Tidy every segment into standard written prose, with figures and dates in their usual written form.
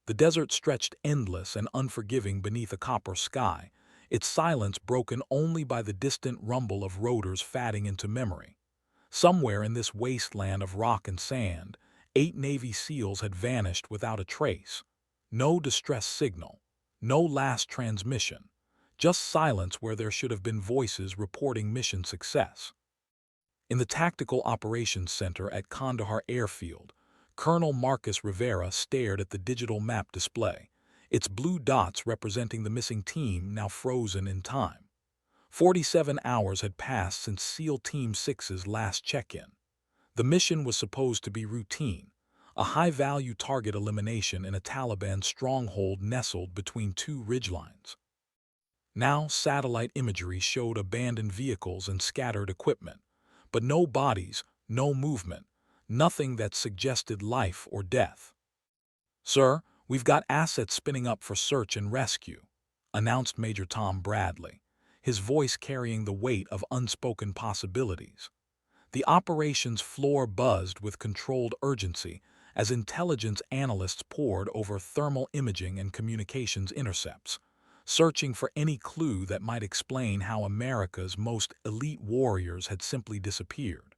The desert stretched endless and unforgiving beneath a copper sky, its silence broken only by the distant rumble of rotors fading into memory. Somewhere in this wasteland of rock and sand, 8 Navy SEALs had vanished without a trace. No distress signal, no last transmission, just silence where there should have been voices reporting mission success. In the Tactical Operations Center at Kandahar Airfield, Colonel Marcus Rivera stared at the digital map display, its blue dots representing the missing team now frozen in time. 47 hours had passed since SEAL Team 6's last check-in. The mission was supposed to be routine, a high-value target elimination in a Taliban stronghold nestled between two ridgelines. Now satellite imagery showed abandoned vehicles and scattered equipment, but no bodies, no movement, nothing that suggested life or death. "Sir, we've got assets spinning up for search and rescue," announced Major Tom Bradley, his voice carrying the weight of unspoken possibilities. The operations floor buzzed with controlled urgency as intelligence analysts pored over thermal imaging and communications intercepts, searching for any clue that might explain how America's most elite warriors had simply disappeared.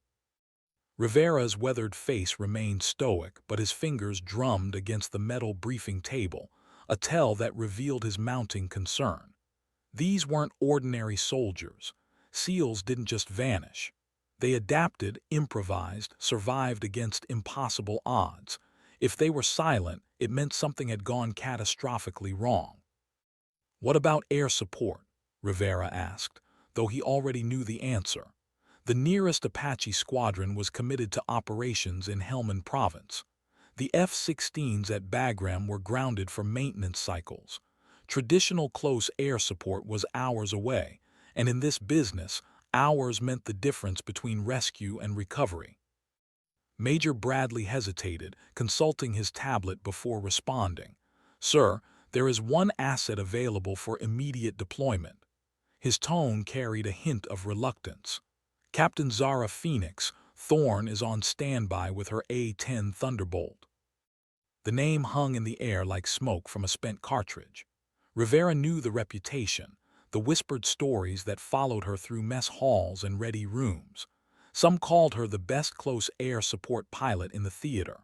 Rivera's weathered face remained stoic, but his fingers drummed against the metal briefing table, a tell that revealed his mounting concern. These weren't ordinary soldiers. SEALs didn't just vanish. They adapted, improvised, survived against impossible odds. If they were silent, it meant something had gone catastrophically wrong. "What about air support?" Rivera asked, though he already knew the answer. The nearest Apache squadron was committed to operations in Helmand Province. The F-16s at Bagram were grounded for maintenance cycles. Traditional close air support was hours away, and in this business, hours meant the difference between rescue and recovery. Major Bradley hesitated, consulting his tablet before responding. "Sir, there is one asset available for immediate deployment." His tone carried a hint of reluctance. "Captain Zara Phoenix, Thorne is on standby with her A-10 Thunderbolt." The name hung in the air like smoke from a spent cartridge. Rivera knew the reputation, the whispered stories that followed her through mess halls and ready rooms. Some called her the best close air support pilot in the theater.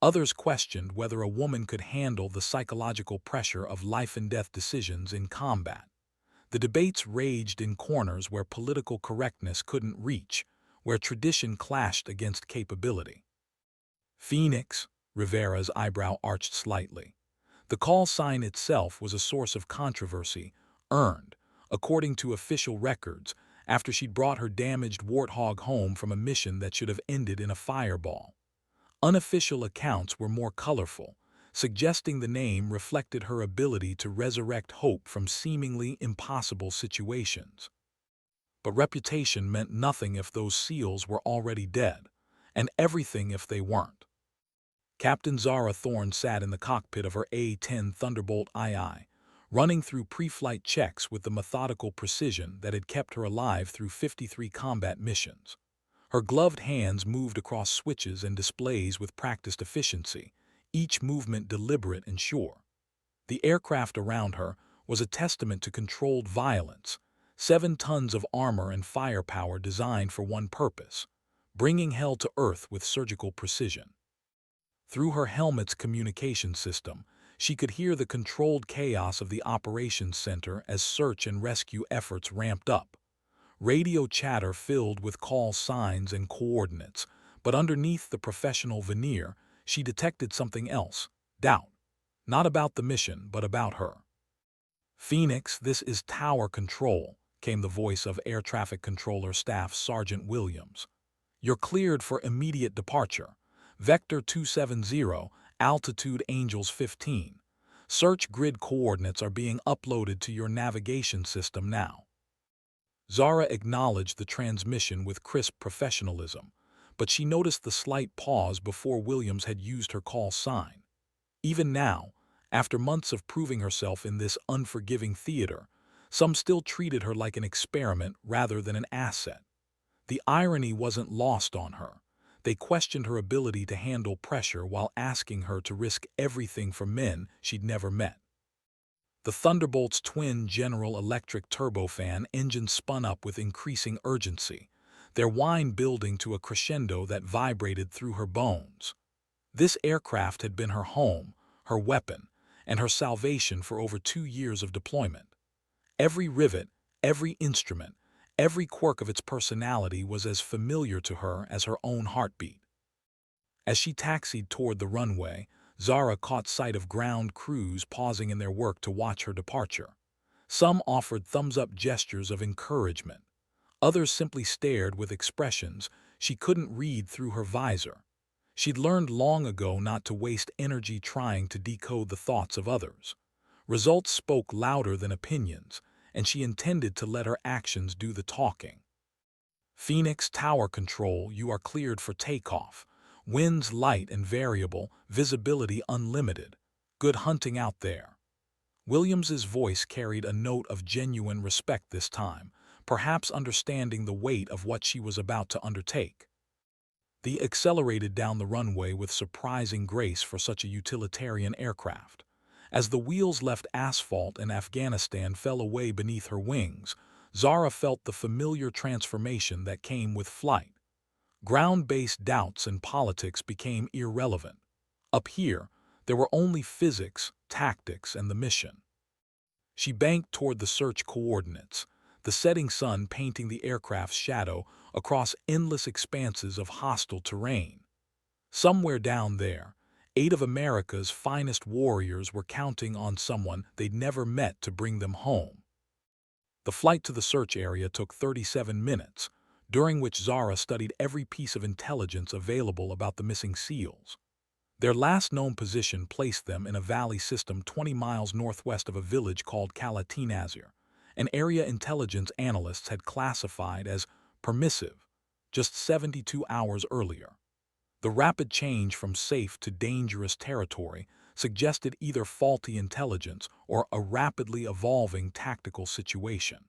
Others questioned whether a woman could handle the psychological pressure of life-and-death decisions in combat. The debates raged in corners where political correctness couldn't reach, where tradition clashed against capability. "Phoenix," Rivera's eyebrow arched slightly. The call sign itself was a source of controversy, earned, according to official records, after she'd brought her damaged Warthog home from a mission that should have ended in a fireball. Unofficial accounts were more colorful, suggesting the name reflected her ability to resurrect hope from seemingly impossible situations. But reputation meant nothing if those SEALs were already dead, and everything if they weren't. Captain Zara Thorne sat in the cockpit of her A-10 Thunderbolt II, running through pre-flight checks with the methodical precision that had kept her alive through 53 combat missions. Her gloved hands moved across switches and displays with practiced efficiency, each movement deliberate and sure. The aircraft around her was a testament to controlled violence, 7 tons of armor and firepower designed for one purpose: bringing hell to earth with surgical precision. Through her helmet's communication system, she could hear the controlled chaos of the operations center as search and rescue efforts ramped up. Radio chatter filled with call signs and coordinates, but underneath the professional veneer, she detected something else: doubt. Not about the mission, but about her. "Phoenix, this is Tower Control," came the voice of Air Traffic Controller Staff Sergeant Williams. "You're cleared for immediate departure. Vector 270, altitude Angels 15. Search grid coordinates are being uploaded to your navigation system now." Zara acknowledged the transmission with crisp professionalism, but she noticed the slight pause before Williams had used her call sign. Even now, after months of proving herself in this unforgiving theater, some still treated her like an experiment rather than an asset. The irony wasn't lost on her. They questioned her ability to handle pressure while asking her to risk everything for men she'd never met. The Thunderbolt's twin General Electric turbofan engines spun up with increasing urgency, their whine building to a crescendo that vibrated through her bones. This aircraft had been her home, her weapon, and her salvation for over 2 years of deployment. Every rivet, every instrument, every quirk of its personality was as familiar to her as her own heartbeat. As she taxied toward the runway, Zara caught sight of ground crews pausing in their work to watch her departure. Some offered thumbs-up gestures of encouragement. Others simply stared with expressions she couldn't read through her visor. She'd learned long ago not to waste energy trying to decode the thoughts of others. Results spoke louder than opinions, and she intended to let her actions do the talking. Phoenix Tower Control, you are cleared for takeoff. Winds light and variable, visibility unlimited. Good hunting out there. Williams's voice carried a note of genuine respect this time, perhaps understanding the weight of what she was about to undertake. They accelerated down the runway with surprising grace for such a utilitarian aircraft. As the wheels left asphalt and Afghanistan fell away beneath her wings, Zara felt the familiar transformation that came with flight. Ground-based doubts and politics became irrelevant. Up here, there were only physics, tactics, and the mission. She banked toward the search coordinates, the setting sun painting the aircraft's shadow across endless expanses of hostile terrain. Somewhere down there, 8 of America's finest warriors were counting on someone they'd never met to bring them home. The flight to the search area took 37 minutes, during which Zara studied every piece of intelligence available about the missing SEALs. Their last known position placed them in a valley system 20 miles northwest of a village called Kalatinazir, an area intelligence analysts had classified as permissive just 72 hours earlier. The rapid change from safe to dangerous territory suggested either faulty intelligence or a rapidly evolving tactical situation.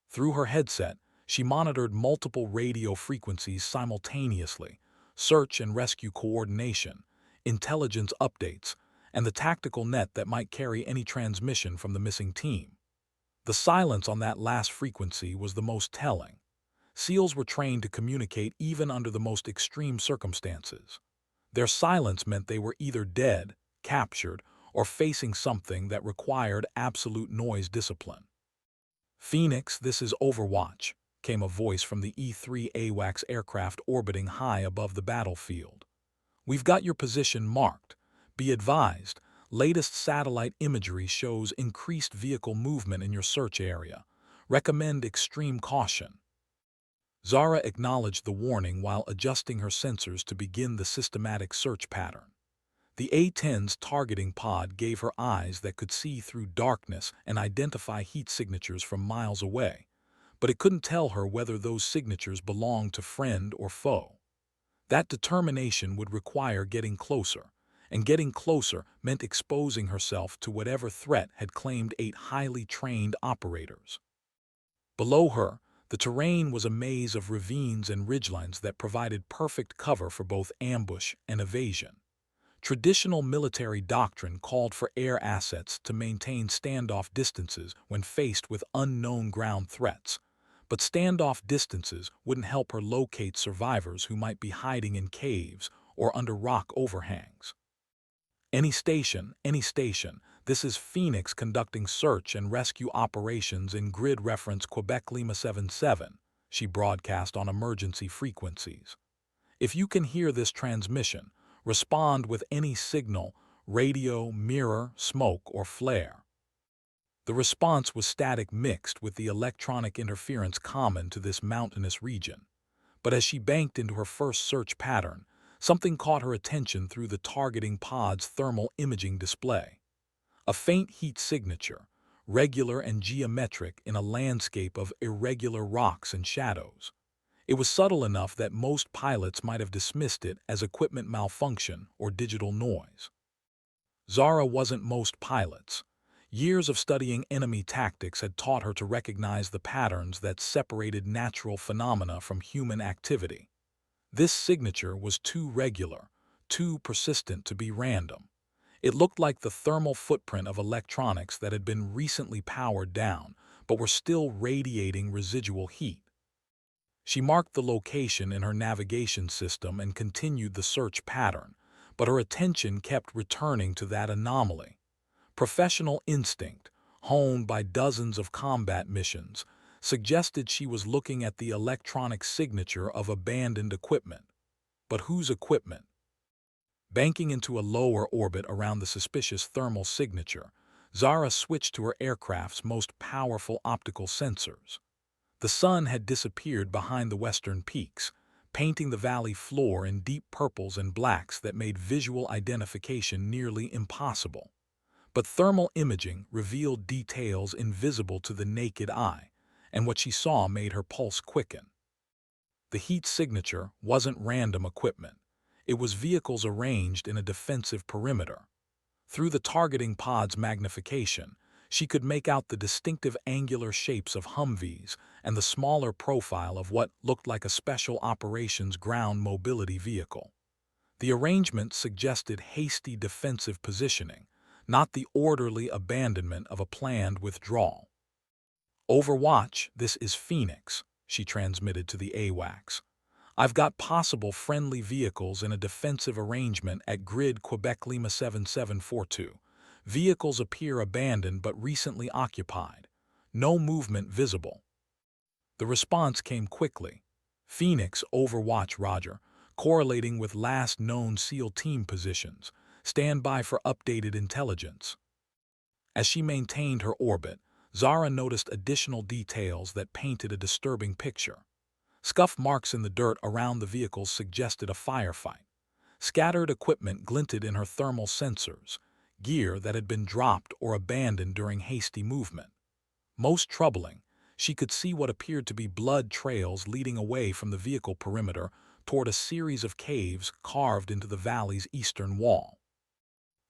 Through her headset, she monitored multiple radio frequencies simultaneously: search and rescue coordination, intelligence updates, and the tactical net that might carry any transmission from the missing team. The silence on that last frequency was the most telling. SEALs were trained to communicate even under the most extreme circumstances. Their silence meant they were either dead, captured, or facing something that required absolute noise discipline. "Phoenix, this is Overwatch," came a voice from the E-3 AWACS aircraft orbiting high above the battlefield. "We've got your position marked. Be advised, latest satellite imagery shows increased vehicle movement in your search area. Recommend extreme caution." Zara acknowledged the warning while adjusting her sensors to begin the systematic search pattern. The A-10's targeting pod gave her eyes that could see through darkness and identify heat signatures from miles away, but it couldn't tell her whether those signatures belonged to friend or foe. That determination would require getting closer, and getting closer meant exposing herself to whatever threat had claimed 8 highly trained operators. Below her, the terrain was a maze of ravines and ridgelines that provided perfect cover for both ambush and evasion. Traditional military doctrine called for air assets to maintain standoff distances when faced with unknown ground threats, but standoff distances wouldn't help her locate survivors who might be hiding in caves or under rock overhangs. Any station, this is Phoenix conducting search and rescue operations in grid reference Quebec Lima 77, she broadcast on emergency frequencies. If you can hear this transmission, respond with any signal: radio, mirror, smoke, or flare. The response was static mixed with the electronic interference common to this mountainous region. But as she banked into her first search pattern, something caught her attention through the targeting pod's thermal imaging display. A faint heat signature, regular and geometric in a landscape of irregular rocks and shadows. It was subtle enough that most pilots might have dismissed it as equipment malfunction or digital noise. Zara wasn't most pilots. Years of studying enemy tactics had taught her to recognize the patterns that separated natural phenomena from human activity. This signature was too regular, too persistent to be random. It looked like the thermal footprint of electronics that had been recently powered down, but were still radiating residual heat. She marked the location in her navigation system and continued the search pattern, but her attention kept returning to that anomaly. Professional instinct, honed by dozens of combat missions, suggested she was looking at the electronic signature of abandoned equipment. But whose equipment? Banking into a lower orbit around the suspicious thermal signature, Zara switched to her aircraft's most powerful optical sensors. The sun had disappeared behind the western peaks, painting the valley floor in deep purples and blacks that made visual identification nearly impossible. But thermal imaging revealed details invisible to the naked eye, and what she saw made her pulse quicken. The heat signature wasn't random equipment. It was vehicles arranged in a defensive perimeter. Through the targeting pod's magnification, she could make out the distinctive angular shapes of Humvees and the smaller profile of what looked like a special operations ground mobility vehicle. The arrangement suggested hasty defensive positioning, not the orderly abandonment of a planned withdrawal. "Overwatch, this is Phoenix," she transmitted to the AWACS. "I've got possible friendly vehicles in a defensive arrangement at grid Quebec Lima 7742. Vehicles appear abandoned but recently occupied. No movement visible." The response came quickly. "Phoenix, Overwatch, Roger, correlating with last known SEAL team positions. Stand by for updated intelligence." As she maintained her orbit, Zara noticed additional details that painted a disturbing picture. Scuff marks in the dirt around the vehicles suggested a firefight. Scattered equipment glinted in her thermal sensors, gear that had been dropped or abandoned during hasty movement. Most troubling, she could see what appeared to be blood trails leading away from the vehicle perimeter toward a series of caves carved into the valley's eastern wall.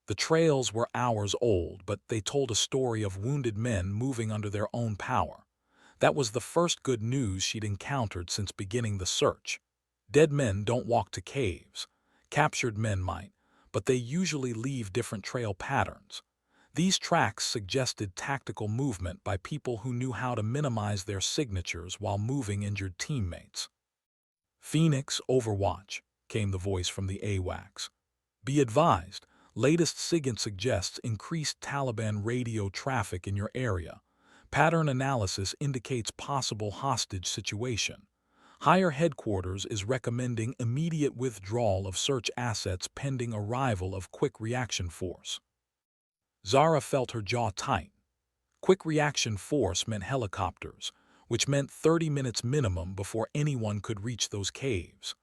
The trails were hours old, but they told a story of wounded men moving under their own power. That was the first good news she'd encountered since beginning the search. Dead men don't walk to caves. Captured men might, but they usually leave different trail patterns. These tracks suggested tactical movement by people who knew how to minimize their signatures while moving injured teammates. "Phoenix, Overwatch," came the voice from the AWACS. "Be advised, latest SIGINT suggests increased Taliban radio traffic in your area. Pattern analysis indicates possible hostage situation. Higher headquarters is recommending immediate withdrawal of search assets pending arrival of quick reaction force." Zara felt her jaw tight. Quick reaction force meant helicopters, which meant 30 minutes minimum before anyone could reach those caves.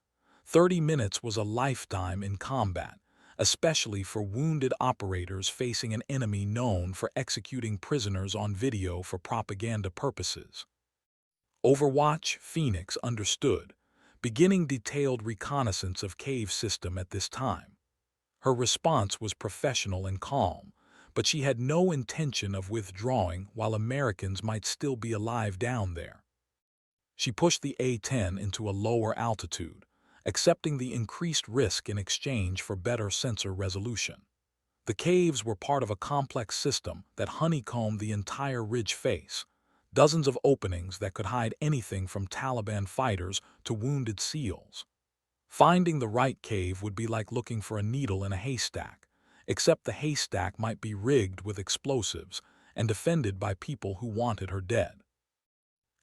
30 minutes was a lifetime in combat, especially for wounded operators facing an enemy known for executing prisoners on video for propaganda purposes. Overwatch, Phoenix understood, beginning detailed reconnaissance of cave system at this time. Her response was professional and calm, but she had no intention of withdrawing while Americans might still be alive down there. She pushed the A-10 into a lower altitude, accepting the increased risk in exchange for better sensor resolution. The caves were part of a complex system that honeycombed the entire ridge face, dozens of openings that could hide anything from Taliban fighters to wounded SEALs. Finding the right cave would be like looking for a needle in a haystack, except the haystack might be rigged with explosives and defended by people who wanted her dead.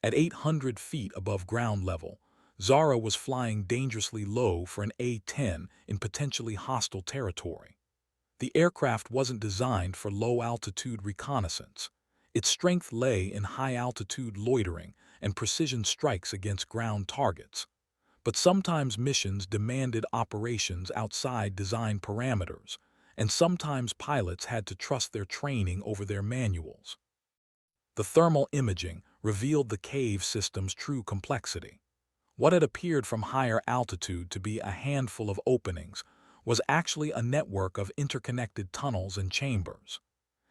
At 800 feet above ground level, Zara was flying dangerously low for an A-10 in potentially hostile territory. The aircraft wasn't designed for low-altitude reconnaissance. Its strength lay in high-altitude loitering and precision strikes against ground targets. But sometimes missions demanded operations outside design parameters, and sometimes pilots had to trust their training over their manuals. The thermal imaging revealed the cave system's true complexity. What had appeared from higher altitude to be a handful of openings was actually a network of interconnected tunnels and chambers.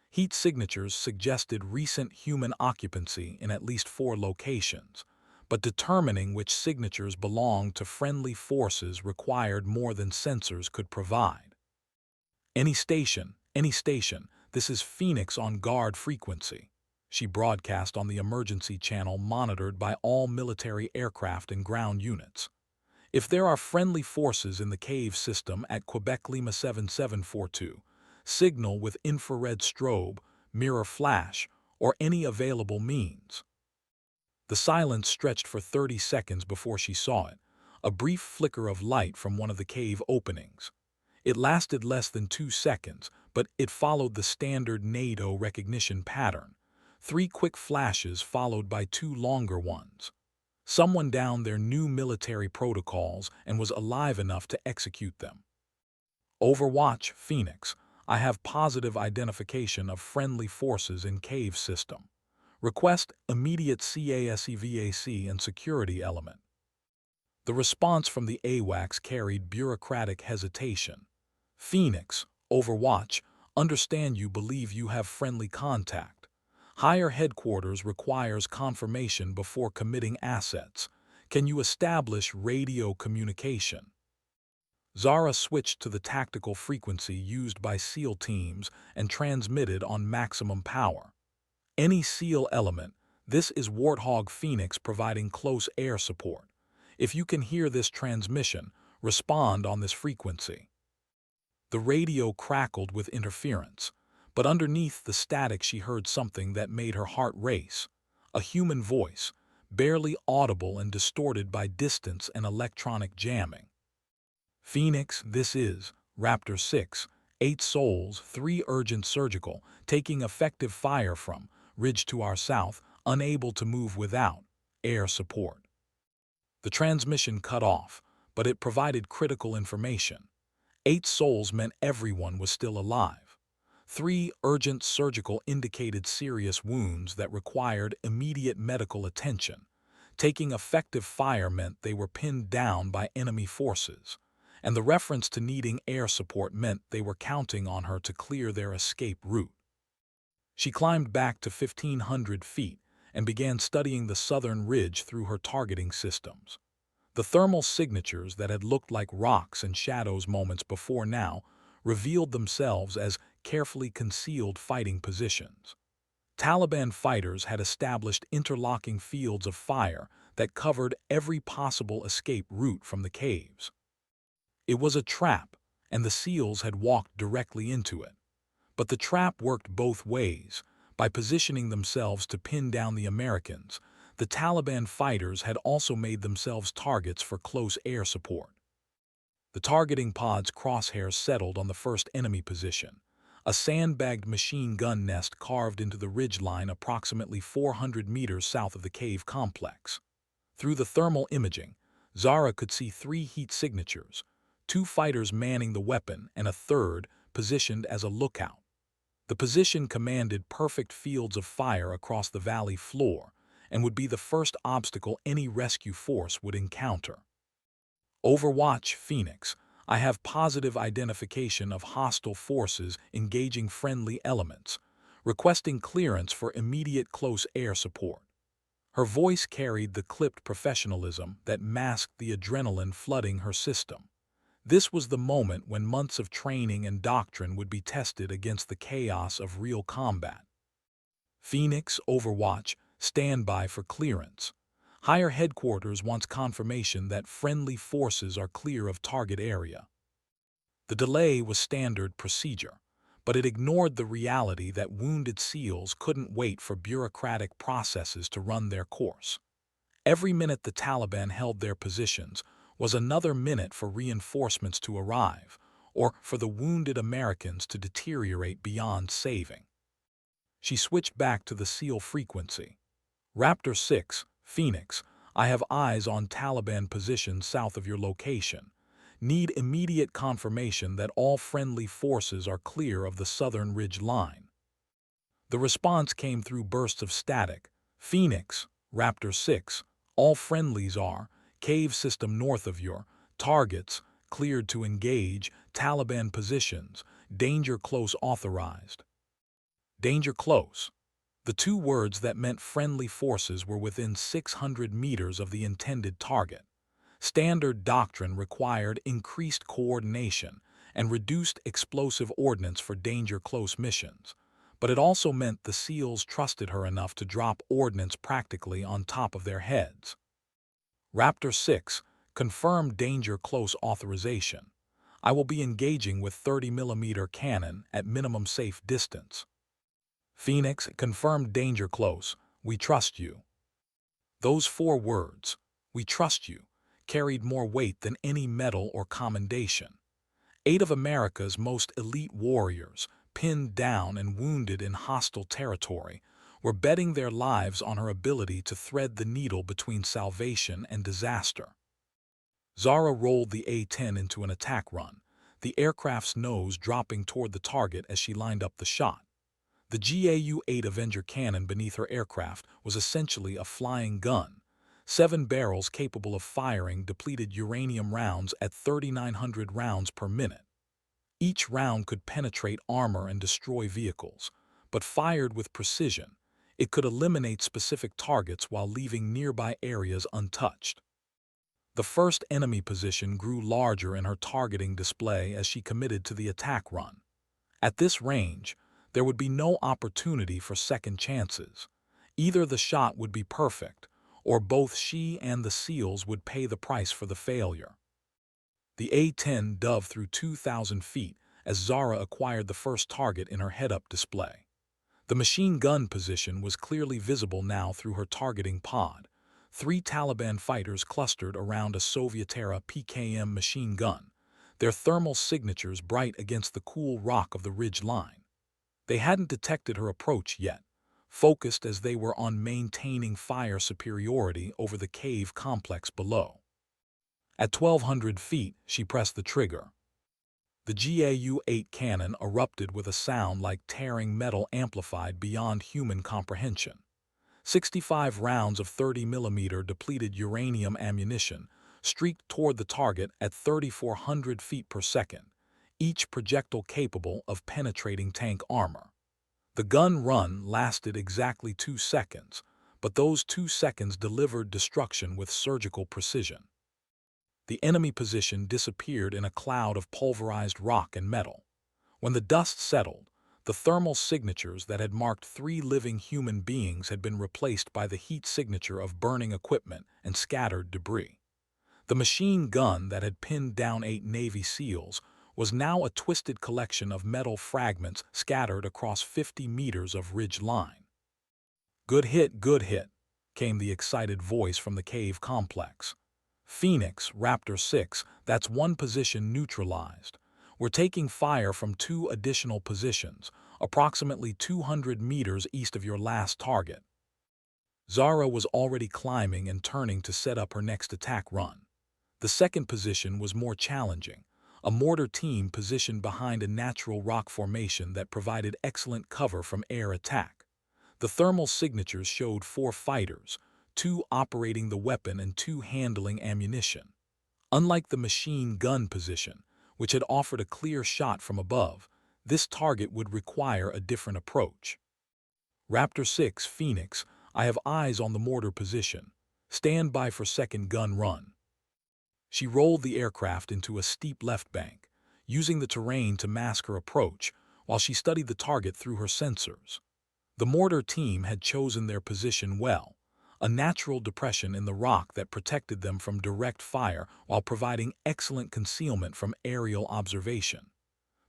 Heat signatures suggested recent human occupancy in at least 4 locations, but determining which signatures belonged to friendly forces required more than sensors could provide. Any station, this is Phoenix on guard frequency. She broadcast on the emergency channel monitored by all military aircraft and ground units. If there are friendly forces in the cave system at Quebec Lima 7742, signal with infrared strobe, mirror flash, or any available means. The silence stretched for 30 seconds before she saw it, a brief flicker of light from one of the cave openings. It lasted less than 2 seconds, but it followed the standard NATO recognition pattern. 3 quick flashes followed by 2 longer ones. Someone downed their new military protocols and was alive enough to execute them. Overwatch, Phoenix. I have positive identification of friendly forces in cave system. Request immediate CASEVAC and security element. The response from the AWACS carried bureaucratic hesitation. Phoenix, Overwatch, understand you believe you have friendly contact. Higher headquarters requires confirmation before committing assets. Can you establish radio communication? Zara switched to the tactical frequency used by SEAL teams and transmitted on maximum power. Any SEAL element, this is Warthog Phoenix providing close air support. If you can hear this transmission, respond on this frequency. The radio crackled with interference, but underneath the static she heard something that made her heart race. A human voice, barely audible and distorted by distance and electronic jamming. Phoenix, this is Raptor 6, 8 souls, 3 urgent surgical, taking effective fire from ridge to our south, unable to move without air support. The transmission cut off, but it provided critical information. 8 souls meant everyone was still alive. 3 urgent surgical indicated serious wounds that required immediate medical attention. Taking effective fire meant they were pinned down by enemy forces. And the reference to needing air support meant they were counting on her to clear their escape route. She climbed back to 1,500 feet and began studying the southern ridge through her targeting systems. The thermal signatures that had looked like rocks and shadows moments before now revealed themselves as carefully concealed fighting positions. Taliban fighters had established interlocking fields of fire that covered every possible escape route from the caves. It was a trap, and the SEALs had walked directly into it. But the trap worked both ways. By positioning themselves to pin down the Americans, the Taliban fighters had also made themselves targets for close air support. The targeting pod's crosshairs settled on the first enemy position, a sandbagged machine gun nest carved into the ridgeline approximately 400 meters south of the cave complex. Through the thermal imaging, Zara could see 3 heat signatures, 2 fighters manning the weapon and a third positioned as a lookout. The position commanded perfect fields of fire across the valley floor and would be the first obstacle any rescue force would encounter. Overwatch, Phoenix. I have positive identification of hostile forces engaging friendly elements, requesting clearance for immediate close air support. Her voice carried the clipped professionalism that masked the adrenaline flooding her system. This was the moment when months of training and doctrine would be tested against the chaos of real combat. Phoenix, Overwatch, stand by for clearance. Higher headquarters wants confirmation that friendly forces are clear of target area. The delay was standard procedure, but it ignored the reality that wounded SEALs couldn't wait for bureaucratic processes to run their course. Every minute the Taliban held their positions was another minute for reinforcements to arrive, or for the wounded Americans to deteriorate beyond saving. She switched back to the SEAL frequency. Raptor 6, Phoenix, I have eyes on Taliban positions south of your location. Need immediate confirmation that all friendly forces are clear of the southern ridge line. The response came through bursts of static. Phoenix, Raptor 6, all friendlies are, cave system north of your, targets, cleared to engage, Taliban positions, danger close authorized. Danger close. The two words that meant friendly forces were within 600 meters of the intended target. Standard doctrine required increased coordination and reduced explosive ordnance for danger-close missions, but it also meant the SEALs trusted her enough to drop ordnance practically on top of their heads. Raptor 6 confirmed danger-close authorization. I will be engaging with 30mm cannon at minimum safe distance. Phoenix confirmed danger close. We trust you. Those four words, we trust you, carried more weight than any medal or commendation. 8 of America's most elite warriors, pinned down and wounded in hostile territory, were betting their lives on her ability to thread the needle between salvation and disaster. Zara rolled the A-10 into an attack run, the aircraft's nose dropping toward the target as she lined up the shot. The GAU-8 Avenger cannon beneath her aircraft was essentially a flying gun, 7 barrels capable of firing depleted uranium rounds at 3,900 rounds per minute. Each round could penetrate armor and destroy vehicles, but fired with precision, it could eliminate specific targets while leaving nearby areas untouched. The first enemy position grew larger in her targeting display as she committed to the attack run. At this range, there would be no opportunity for second chances. Either the shot would be perfect, or both she and the SEALs would pay the price for the failure. The A-10 dove through 2,000 feet as Zara acquired the first target in her head-up display. The machine gun position was clearly visible now through her targeting pod. 3 Taliban fighters clustered around a Soviet-era PKM machine gun, their thermal signatures bright against the cool rock of the ridge line. They hadn't detected her approach yet, focused as they were on maintaining fire superiority over the cave complex below. At 1,200 feet, she pressed the trigger. The GAU-8 cannon erupted with a sound like tearing metal amplified beyond human comprehension. 65 rounds of 30mm depleted uranium ammunition streaked toward the target at 3,400 feet per second, each projectile capable of penetrating tank armor. The gun run lasted exactly 2 seconds, but those 2 seconds delivered destruction with surgical precision. The enemy position disappeared in a cloud of pulverized rock and metal. When the dust settled, the thermal signatures that had marked 3 living human beings had been replaced by the heat signature of burning equipment and scattered debris. The machine gun that had pinned down 8 Navy SEALs was now a twisted collection of metal fragments scattered across 50 meters of ridge line. Good hit, came the excited voice from the cave complex. Phoenix, Raptor 6, that's 1 position neutralized. We're taking fire from 2 additional positions, approximately 200 meters east of your last target. Zara was already climbing and turning to set up her next attack run. The second position was more challenging, a mortar team positioned behind a natural rock formation that provided excellent cover from air attack. The thermal signatures showed 4 fighters, 2 operating the weapon and 2 handling ammunition. Unlike the machine gun position, which had offered a clear shot from above, this target would require a different approach. Raptor 6, Phoenix, I have eyes on the mortar position. Stand by for second gun run. She rolled the aircraft into a steep left bank, using the terrain to mask her approach while she studied the target through her sensors. The mortar team had chosen their position well, a natural depression in the rock that protected them from direct fire while providing excellent concealment from aerial observation.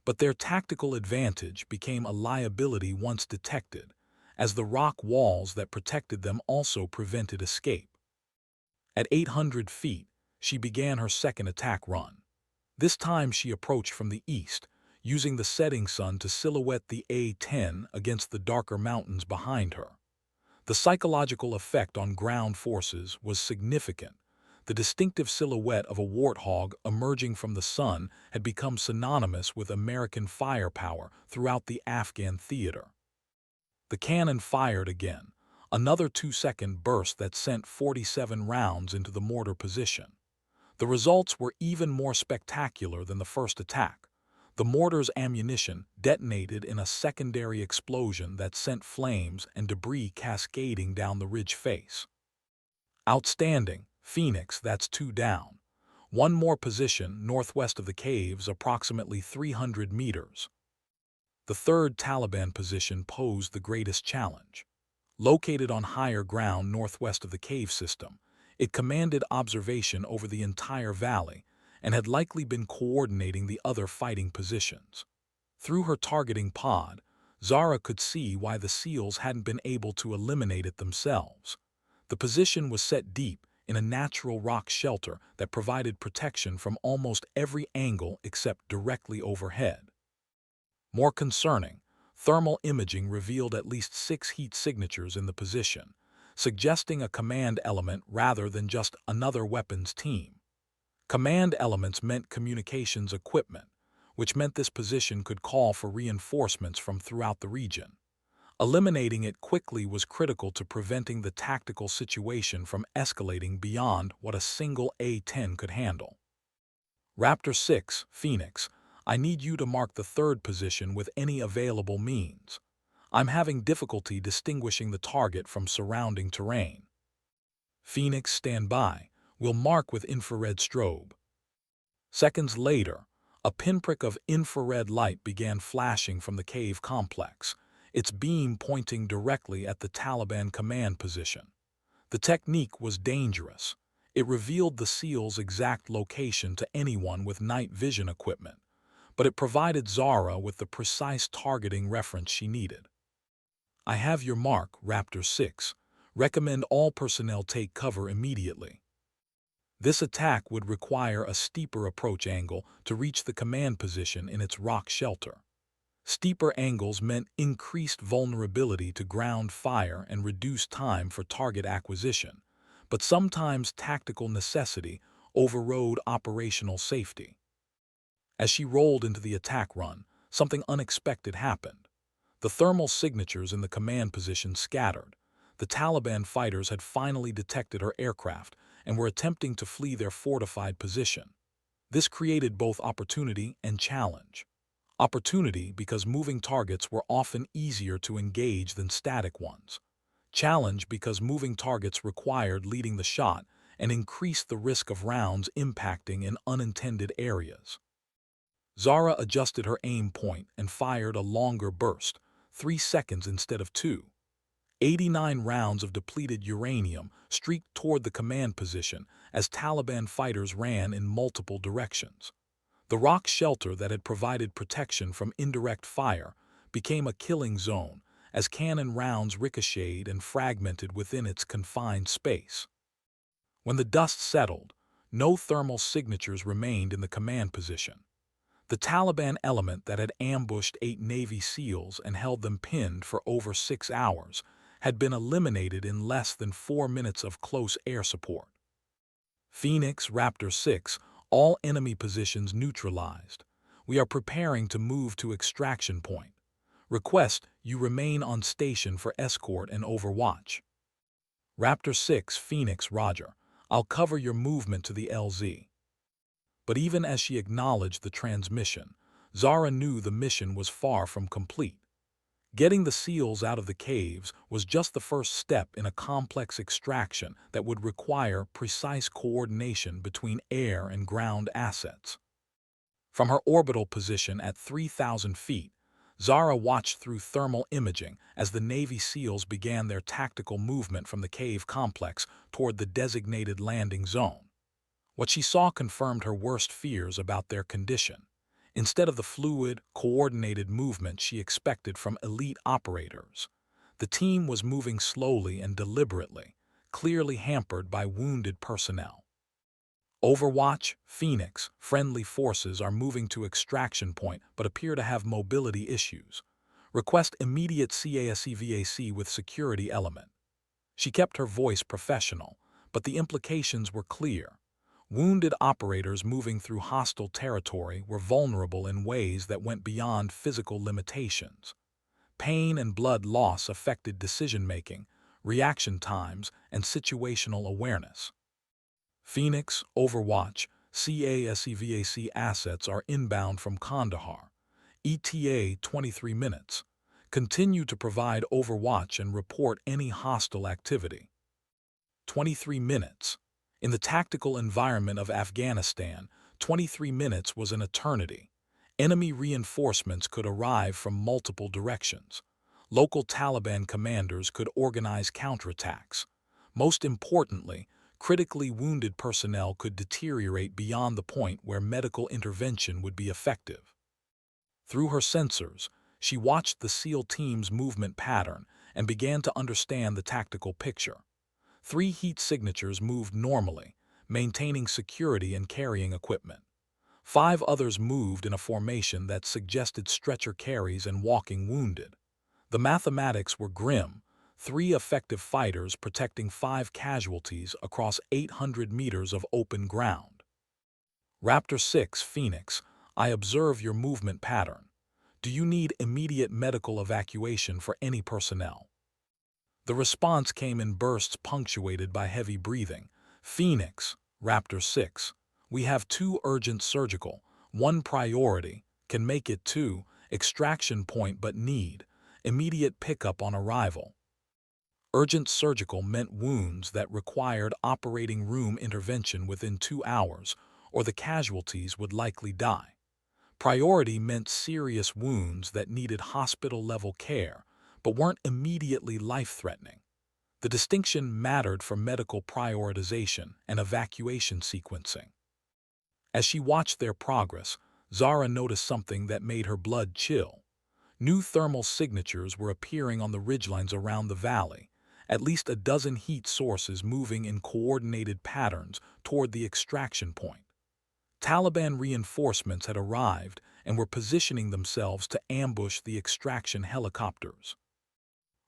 But their tactical advantage became a liability once detected, as the rock walls that protected them also prevented escape. At 800 feet, she began her second attack run. This time she approached from the east, using the setting sun to silhouette the A-10 against the darker mountains behind her. The psychological effect on ground forces was significant. The distinctive silhouette of a warthog emerging from the sun had become synonymous with American firepower throughout the Afghan theater. The cannon fired again, another 2-second burst that sent 47 rounds into the mortar position. The results were even more spectacular than the first attack. The mortar's ammunition detonated in a secondary explosion that sent flames and debris cascading down the ridge face. Outstanding, Phoenix, that's 2 down. One more position northwest of the caves, approximately 300 meters. The third Taliban position posed the greatest challenge. Located on higher ground northwest of the cave system, it commanded observation over the entire valley and had likely been coordinating the other fighting positions. Through her targeting pod, Zara could see why the SEALs hadn't been able to eliminate it themselves. The position was set deep in a natural rock shelter that provided protection from almost every angle except directly overhead. More concerning, thermal imaging revealed at least 6 heat signatures in the position, suggesting a command element rather than just another weapons team. Command elements meant communications equipment, which meant this position could call for reinforcements from throughout the region. Eliminating it quickly was critical to preventing the tactical situation from escalating beyond what a single A-10 could handle. Raptor 6, Phoenix, I need you to mark the third position with any available means. I'm having difficulty distinguishing the target from surrounding terrain. Phoenix, stand by. We'll mark with infrared strobe. Seconds later, a pinprick of infrared light began flashing from the cave complex, its beam pointing directly at the Taliban command position. The technique was dangerous. It revealed the SEAL's exact location to anyone with night vision equipment, but it provided Zara with the precise targeting reference she needed. I have your mark, Raptor 6. Recommend all personnel take cover immediately. This attack would require a steeper approach angle to reach the command position in its rock shelter. Steeper angles meant increased vulnerability to ground fire and reduced time for target acquisition, but sometimes tactical necessity overrode operational safety. As she rolled into the attack run, something unexpected happened. The thermal signatures in the command position scattered. The Taliban fighters had finally detected her aircraft and were attempting to flee their fortified position. This created both opportunity and challenge. Opportunity because moving targets were often easier to engage than static ones. Challenge because moving targets required leading the shot and increased the risk of rounds impacting in unintended areas. Zara adjusted her aim point and fired a longer burst, 3 seconds instead of 2. 89 rounds of depleted uranium streaked toward the command position as Taliban fighters ran in multiple directions. The rock shelter that had provided protection from indirect fire became a killing zone as cannon rounds ricocheted and fragmented within its confined space. When the dust settled, no thermal signatures remained in the command position. The Taliban element that had ambushed 8 Navy SEALs and held them pinned for over 6 hours had been eliminated in less than 4 minutes of close air support. Phoenix, Raptor 6, all enemy positions neutralized. We are preparing to move to extraction point. Request you remain on station for escort and overwatch. Raptor 6, Phoenix, Roger. I'll cover your movement to the LZ. But even as she acknowledged the transmission, Zara knew the mission was far from complete. Getting the SEALs out of the caves was just the first step in a complex extraction that would require precise coordination between air and ground assets. From her orbital position at 3,000 feet, Zara watched through thermal imaging as the Navy SEALs began their tactical movement from the cave complex toward the designated landing zone. What she saw confirmed her worst fears about their condition. Instead of the fluid, coordinated movement she expected from elite operators, the team was moving slowly and deliberately, clearly hampered by wounded personnel. Overwatch, Phoenix, friendly forces are moving to extraction point but appear to have mobility issues. Request immediate CASEVAC with security element. She kept her voice professional, but the implications were clear. Wounded operators moving through hostile territory were vulnerable in ways that went beyond physical limitations. Pain and blood loss affected decision-making, reaction times, and situational awareness. Phoenix, Overwatch, CASEVAC assets are inbound from Kandahar. ETA 23 minutes. Continue to provide overwatch and report any hostile activity. 23 minutes. In the tactical environment of Afghanistan, 23 minutes was an eternity. Enemy reinforcements could arrive from multiple directions. Local Taliban commanders could organize counterattacks. Most importantly, critically wounded personnel could deteriorate beyond the point where medical intervention would be effective. Through her sensors, she watched the SEAL team's movement pattern and began to understand the tactical picture. 3 heat signatures moved normally, maintaining security and carrying equipment. 5 others moved in a formation that suggested stretcher carries and walking wounded. The mathematics were grim: 3 effective fighters protecting 5 casualties across 800 meters of open ground. Raptor 6, Phoenix, I observe your movement pattern. Do you need immediate medical evacuation for any personnel? The response came in bursts punctuated by heavy breathing. Phoenix, Raptor 6, we have 2 urgent surgical, 1 priority, can make it 2, extraction point but need immediate pickup on arrival. Urgent surgical meant wounds that required operating room intervention within 2 hours, or the casualties would likely die. Priority meant serious wounds that needed hospital-level care, but weren't immediately life-threatening. The distinction mattered for medical prioritization and evacuation sequencing. As she watched their progress, Zara noticed something that made her blood chill. New thermal signatures were appearing on the ridgelines around the valley, at least a dozen heat sources moving in coordinated patterns toward the extraction point. Taliban reinforcements had arrived and were positioning themselves to ambush the extraction helicopters.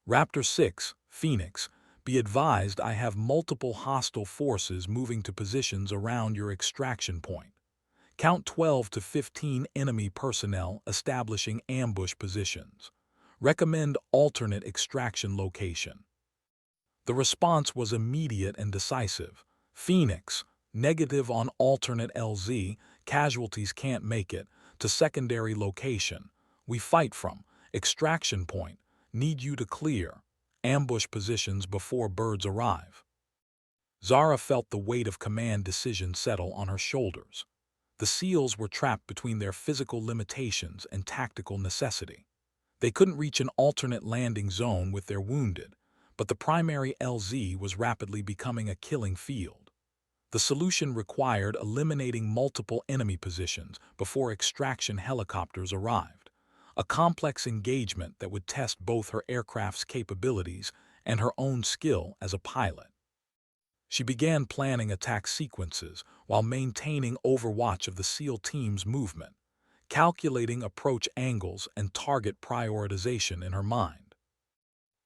Raptor 6, Phoenix, be advised I have multiple hostile forces moving to positions around your extraction point. Count 12 to 15 enemy personnel establishing ambush positions. Recommend alternate extraction location. The response was immediate and decisive. Phoenix, negative on alternate LZ, casualties can't make it, to secondary location. We fight from, extraction point, need you to clear, ambush positions before birds arrive. Zara felt the weight of command decision settle on her shoulders. The SEALs were trapped between their physical limitations and tactical necessity. They couldn't reach an alternate landing zone with their wounded, but the primary LZ was rapidly becoming a killing field. The solution required eliminating multiple enemy positions before extraction helicopters arrived, a complex engagement that would test both her aircraft's capabilities and her own skill as a pilot. She began planning attack sequences while maintaining overwatch of the SEAL team's movement, calculating approach angles and target prioritization in her mind.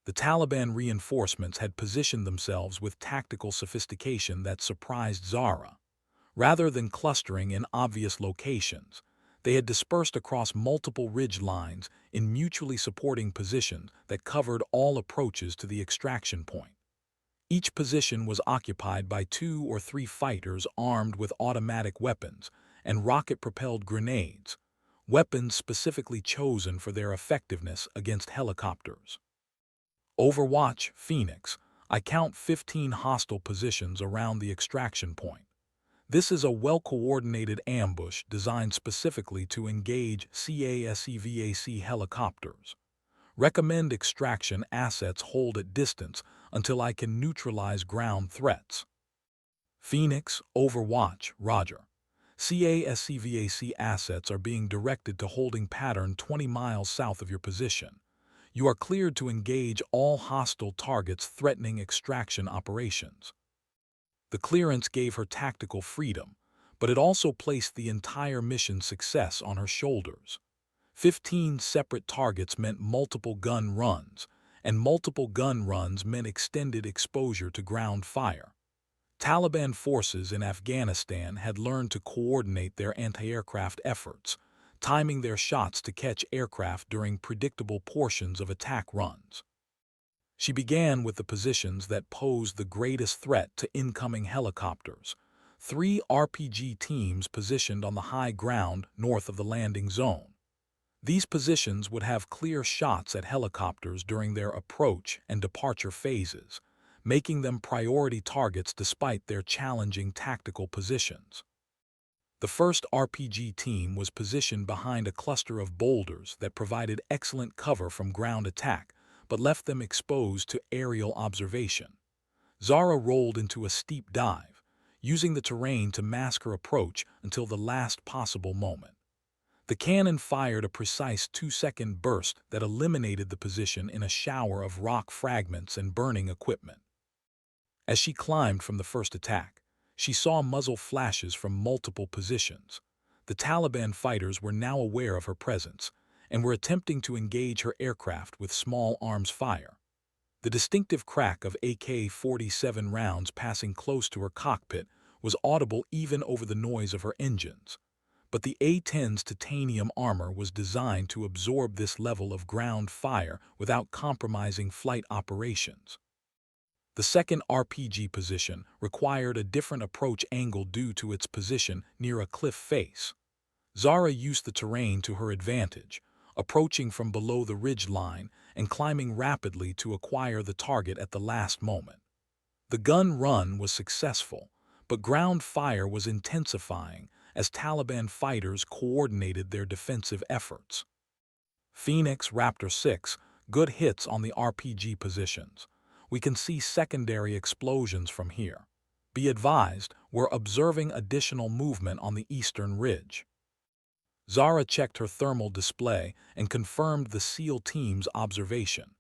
The Taliban reinforcements had positioned themselves with tactical sophistication that surprised Zara. Rather than clustering in obvious locations, they had dispersed across multiple ridge lines in mutually supporting positions that covered all approaches to the extraction point. Each position was occupied by 2 or 3 fighters armed with automatic weapons and rocket-propelled grenades, weapons specifically chosen for their effectiveness against helicopters. Overwatch, Phoenix, I count 15 hostile positions around the extraction point. This is a well-coordinated ambush designed specifically to engage CASEVAC helicopters. Recommend extraction assets hold at distance until I can neutralize ground threats. Phoenix, Overwatch, Roger. CASEVAC assets are being directed to holding pattern 20 miles south of your position. You are cleared to engage all hostile targets threatening extraction operations. The clearance gave her tactical freedom, but it also placed the entire mission's success on her shoulders. 15 separate targets meant multiple gun runs, and multiple gun runs meant extended exposure to ground fire. Taliban forces in Afghanistan had learned to coordinate their anti-aircraft efforts, timing their shots to catch aircraft during predictable portions of attack runs. She began with the positions that posed the greatest threat to incoming helicopters, 3 RPG teams positioned on the high ground north of the landing zone. These positions would have clear shots at helicopters during their approach and departure phases, making them priority targets despite their challenging tactical positions. The first RPG team was positioned behind a cluster of boulders that provided excellent cover from ground attack, but left them exposed to aerial observation. Zara rolled into a steep dive, using the terrain to mask her approach until the last possible moment. The cannon fired a precise 2-second burst that eliminated the position in a shower of rock fragments and burning equipment. As she climbed from the first attack, she saw muzzle flashes from multiple positions. The Taliban fighters were now aware of her presence and were attempting to engage her aircraft with small arms fire. The distinctive crack of AK-47 rounds passing close to her cockpit was audible even over the noise of her engines. But the A-10's titanium armor was designed to absorb this level of ground fire without compromising flight operations. The second RPG position required a different approach angle due to its position near a cliff face. Zara used the terrain to her advantage, approaching from below the ridge line and climbing rapidly to acquire the target at the last moment. The gun run was successful, but ground fire was intensifying as Taliban fighters coordinated their defensive efforts. Phoenix Raptor 6, good hits on the RPG positions. We can see secondary explosions from here. Be advised, we're observing additional movement on the eastern ridge. Zara checked her thermal display and confirmed the SEAL team's observation.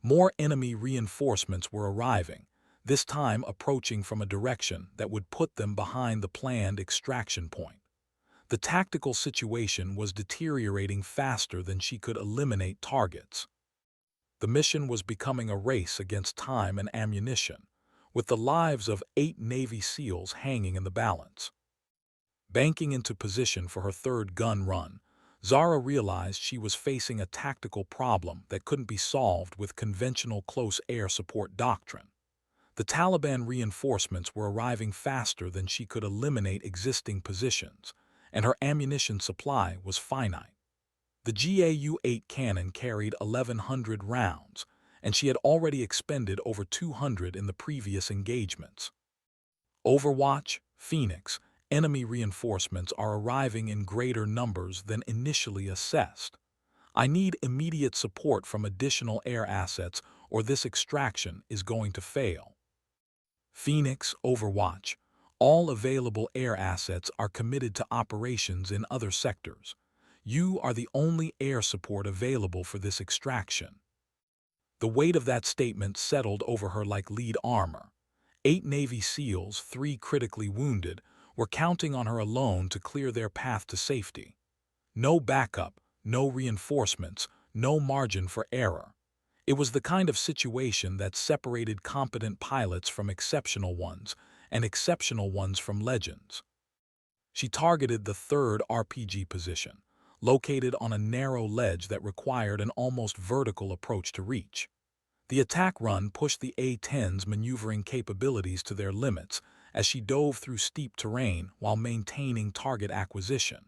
More enemy reinforcements were arriving, this time approaching from a direction that would put them behind the planned extraction point. The tactical situation was deteriorating faster than she could eliminate targets. The mission was becoming a race against time and ammunition, with the lives of 8 Navy SEALs hanging in the balance. Banking into position for her third gun run, Zara realized she was facing a tactical problem that couldn't be solved with conventional close air support doctrine. The Taliban reinforcements were arriving faster than she could eliminate existing positions, and her ammunition supply was finite. The GAU-8 cannon carried 1,100 rounds, and she had already expended over 200 in the previous engagements. Overwatch, Phoenix, enemy reinforcements are arriving in greater numbers than initially assessed. I need immediate support from additional air assets or this extraction is going to fail. Phoenix, Overwatch, all available air assets are committed to operations in other sectors. You are the only air support available for this extraction. The weight of that statement settled over her like lead armor. 8 Navy SEALs, 3 critically wounded, were counting on her alone to clear their path to safety. No backup, no reinforcements, no margin for error. It was the kind of situation that separated competent pilots from exceptional ones, and exceptional ones from legends. She targeted the third RPG position, located on a narrow ledge that required an almost vertical approach to reach. The attack run pushed the A-10's maneuvering capabilities to their limits as she dove through steep terrain while maintaining target acquisition.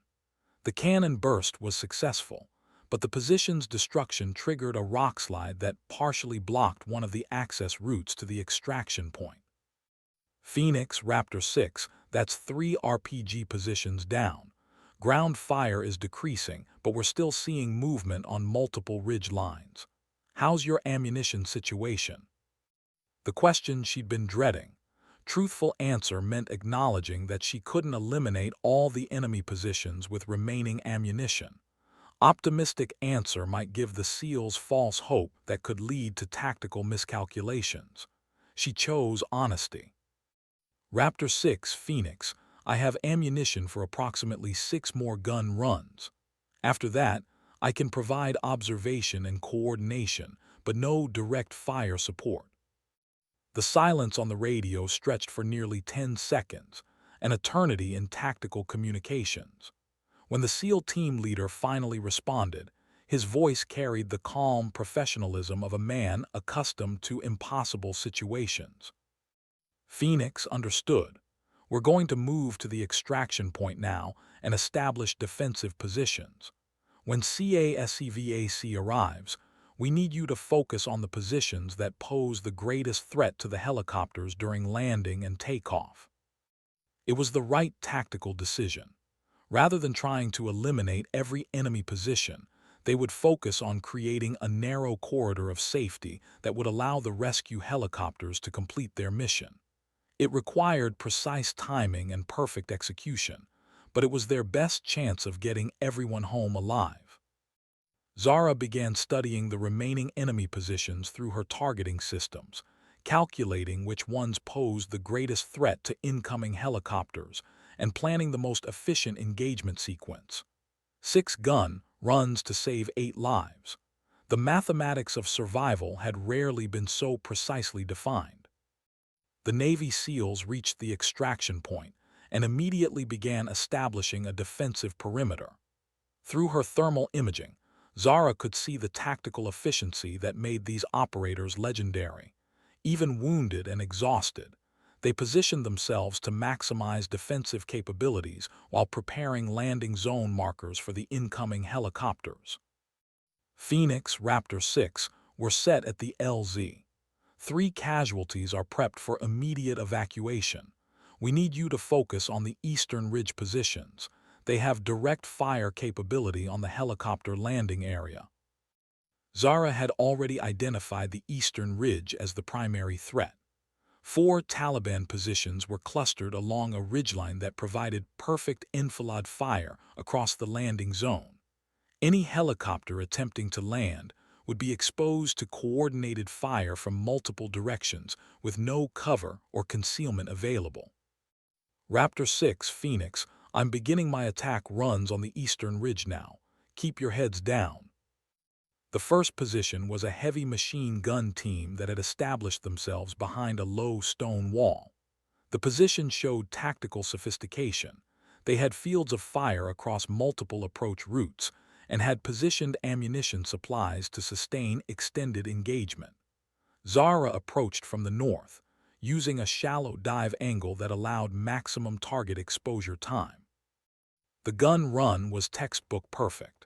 The cannon burst was successful, but the position's destruction triggered a rockslide that partially blocked one of the access routes to the extraction point. Phoenix Raptor 6, that's 3 RPG positions down. Ground fire is decreasing, but we're still seeing movement on multiple ridge lines. How's your ammunition situation? The question she'd been dreading. Truthful answer meant acknowledging that she couldn't eliminate all the enemy positions with remaining ammunition. Optimistic answer might give the SEALs false hope that could lead to tactical miscalculations. She chose honesty. Raptor 6, Phoenix, I have ammunition for approximately 6 more gun runs. After that, I can provide observation and coordination, but no direct fire support. The silence on the radio stretched for nearly 10 seconds, an eternity in tactical communications. When the SEAL team leader finally responded, his voice carried the calm professionalism of a man accustomed to impossible situations. Phoenix understood. We're going to move to the extraction point now and establish defensive positions. When CASEVAC arrives, we need you to focus on the positions that pose the greatest threat to the helicopters during landing and takeoff. It was the right tactical decision. Rather than trying to eliminate every enemy position, they would focus on creating a narrow corridor of safety that would allow the rescue helicopters to complete their mission. It required precise timing and perfect execution, but it was their best chance of getting everyone home alive. Zara began studying the remaining enemy positions through her targeting systems, calculating which ones posed the greatest threat to incoming helicopters and planning the most efficient engagement sequence. 6-gun runs to save 8 lives. The mathematics of survival had rarely been so precisely defined. The Navy SEALs reached the extraction point and immediately began establishing a defensive perimeter. Through her thermal imaging, Zara could see the tactical efficiency that made these operators legendary. Even wounded and exhausted, they positioned themselves to maximize defensive capabilities while preparing landing zone markers for the incoming helicopters. Phoenix Raptor 6 were set at the LZ. 3 casualties are prepped for immediate evacuation. We need you to focus on the eastern ridge positions. They have direct fire capability on the helicopter landing area. Zara had already identified the eastern ridge as the primary threat. 4 Taliban positions were clustered along a ridgeline that provided perfect enfilade fire across the landing zone. Any helicopter attempting to land would be exposed to coordinated fire from multiple directions with no cover or concealment available. Raptor 6 Phoenix, I'm beginning my attack runs on the eastern ridge now. Keep your heads down. The first position was a heavy machine gun team that had established themselves behind a low stone wall. The position showed tactical sophistication. They had fields of fire across multiple approach routes and had positioned ammunition supplies to sustain extended engagement. Zara approached from the north, using a shallow dive angle that allowed maximum target exposure time. The gun run was textbook perfect.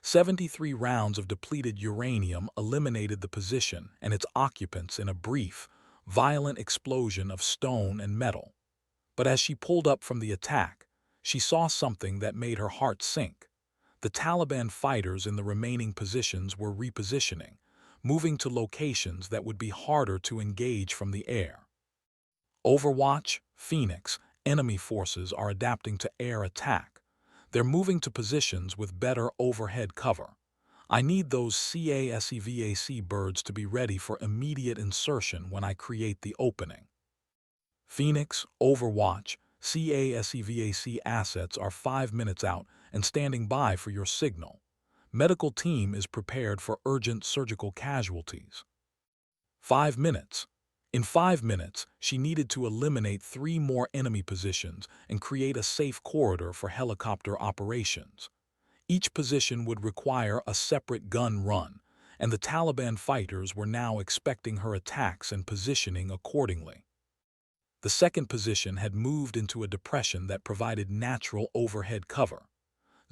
73 rounds of depleted uranium eliminated the position and its occupants in a brief, violent explosion of stone and metal. But as she pulled up from the attack, she saw something that made her heart sink. The Taliban fighters in the remaining positions were repositioning, moving to locations that would be harder to engage from the air. Overwatch, Phoenix, enemy forces are adapting to air attack. They're moving to positions with better overhead cover. I need those CASEVAC birds to be ready for immediate insertion when I create the opening. Phoenix, Overwatch, CASEVAC assets are 5 minutes out and standing by for your signal. Medical team is prepared for urgent surgical casualties. 5 minutes. In 5 minutes, she needed to eliminate 3 more enemy positions and create a safe corridor for helicopter operations. Each position would require a separate gun run, and the Taliban fighters were now expecting her attacks and positioning accordingly. The second position had moved into a depression that provided natural overhead cover.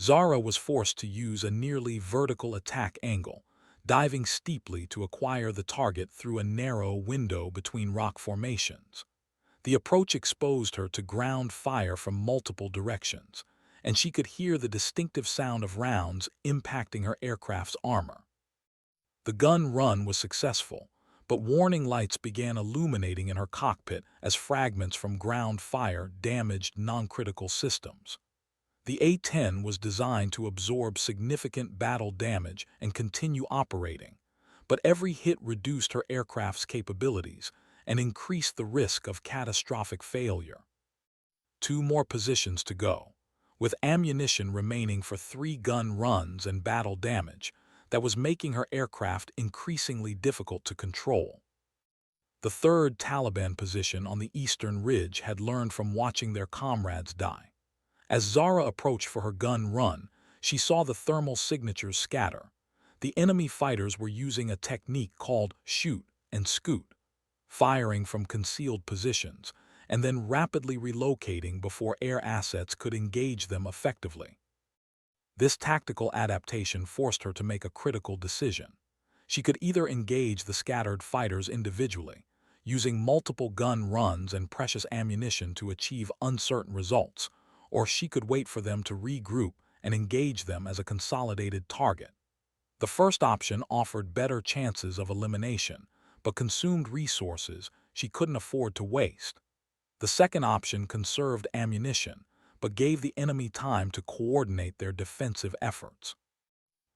Zara was forced to use a nearly vertical attack angle, diving steeply to acquire the target through a narrow window between rock formations. The approach exposed her to ground fire from multiple directions, and she could hear the distinctive sound of rounds impacting her aircraft's armor. The gun run was successful, but warning lights began illuminating in her cockpit as fragments from ground fire damaged non-critical systems. The A-10 was designed to absorb significant battle damage and continue operating, but every hit reduced her aircraft's capabilities and increased the risk of catastrophic failure. 2 more positions to go, with ammunition remaining for 3 gun runs and battle damage that was making her aircraft increasingly difficult to control. The third Taliban position on the eastern ridge had learned from watching their comrades die. As Zara approached for her gun run, she saw the thermal signatures scatter. The enemy fighters were using a technique called shoot and scoot, firing from concealed positions, and then rapidly relocating before air assets could engage them effectively. This tactical adaptation forced her to make a critical decision. She could either engage the scattered fighters individually, using multiple gun runs and precious ammunition to achieve uncertain results, or she could wait for them to regroup and engage them as a consolidated target. The first option offered better chances of elimination, but consumed resources she couldn't afford to waste. The second option conserved ammunition, but gave the enemy time to coordinate their defensive efforts.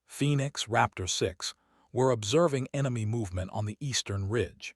Phoenix Raptor 6 were observing enemy movement on the eastern ridge.